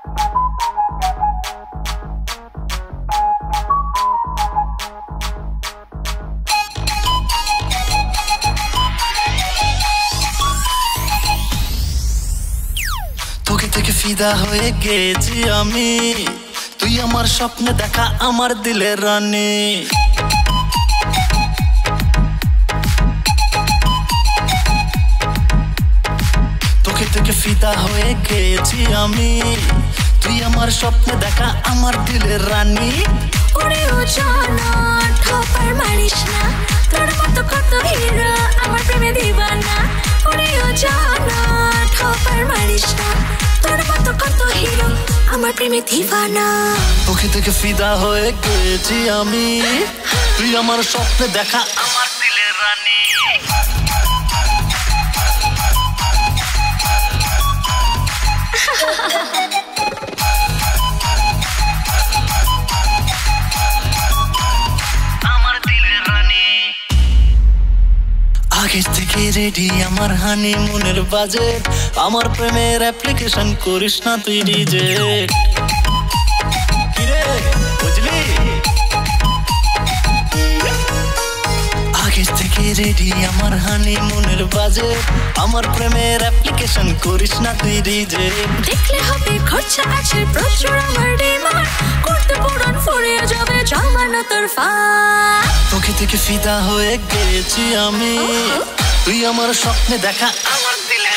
তোকে থেকে ফিদা হয়ে গেছি আমি, তুই আমার স্বপ্নে দেখা আমার দিলের রানী। তোকে থেকে ফিদা হয়ে গেছি আমি, তুই আমার স্বপ্নে দেখা আমার দিলের রানী। ওরে ও জানা ঠোপার মারিস না, তোর মতো কত হিরো আমার প্রেমে দিবানা। ওরে ও জানা ঠোপার মারিস না, তোর মতো কত হিরো আমার প্রেমে দিবানা। তোকে থেকে ফিদা হয়ে গেছি আমি, তুই আমার স্বপ্নে দেখা আমার দিলের রানী। আগের থেকে রেডি আমার হানিমুনের বাজেট, আমার প্রেমের অ্যাপ্লিকেশন করিস না তুই রিজেক্ট। কিরে বুঝলি? আগের থেকে রেডি আমার হানিমুনের বাজেট, আমার প্রেমের অ্যাপ্লিকেশন করিস না তুই রিজেক্ট। দেখলে হবে খরচা আছে প্রচুর আমার ডিমান্ড, করতে পূরণ ফুরিয়ে যাবে জমানো তোর ফান্ড। তোকে থেকে ফিদা হয়ে গেছি আমি, তুই আমার স্বপ্নে দেখা আমার দিলে।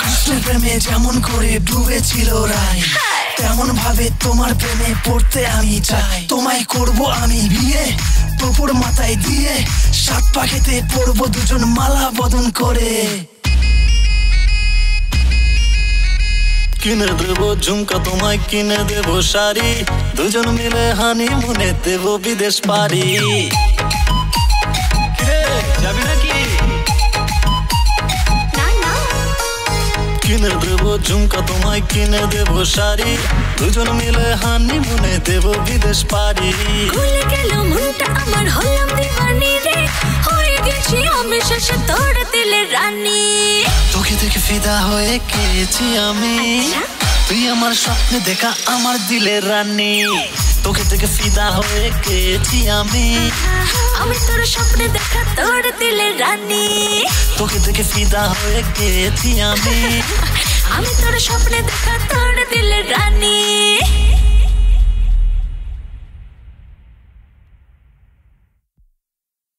কৃষ্ণের প্রেমে যেমন করে ডুবেছিল রাই, তেমন ভাবে তোমার প্রেমে পড়তে আমি চাই। তোমায় করব আমি বিয়ে, তোপর মাথায় দিয়ে, সাত পাখেতে পড়বো দুজন মালা বদন করে। কিনে দেবো ঝুমকা তোমায়, কিনে দেবো শাড়ি, দুজন মিলে হানিমুনে দেবো বিদেশ পাড়ি। যাবি নাকি? কিনে দেবো ঝুমকা তোমায়, কিনে দেবো শাড়ি, দুজন মিলে হানিমুনে দেবো বিদেশ পাড়ি। ভুলে গেল মনটা আমার, হলাম দিওয়ানি রে, হয়ে গেছি আমি শেষে তোর দিলের রানী। তোকে থেকে ফিদা হয়ে গেছি আমি, তুই আমার স্বপ্নে দেখা আমার দিলের রানী। তোকে থেকে ফিদা হয়ে গেছি আমি, আমি তোর স্বপ্নে দেখা তোর দিলের রানী। তোকে থেকে ফিদা হয়ে গেছি আমি, আমি তোর স্বপ্নে দেখা তোর দিলের রানী।